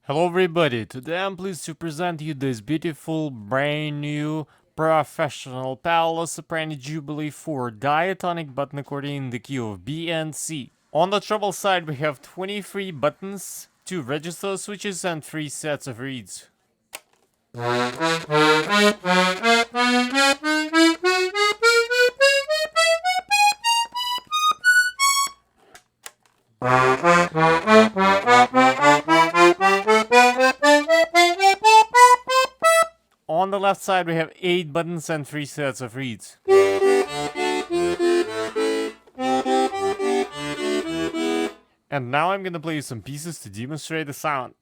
Hello everybody, today I'm pleased to present you this beautiful, brand new, professional Paolo Soprani Jubilee IV Diatonic button accordion in the key of B and C. On the treble side we have 23 buttons, 2 register switches and 3 sets of reeds. On the left side we have 8 buttons and 3 sets of reeds. And now I'm gonna play you some pieces to demonstrate the sound.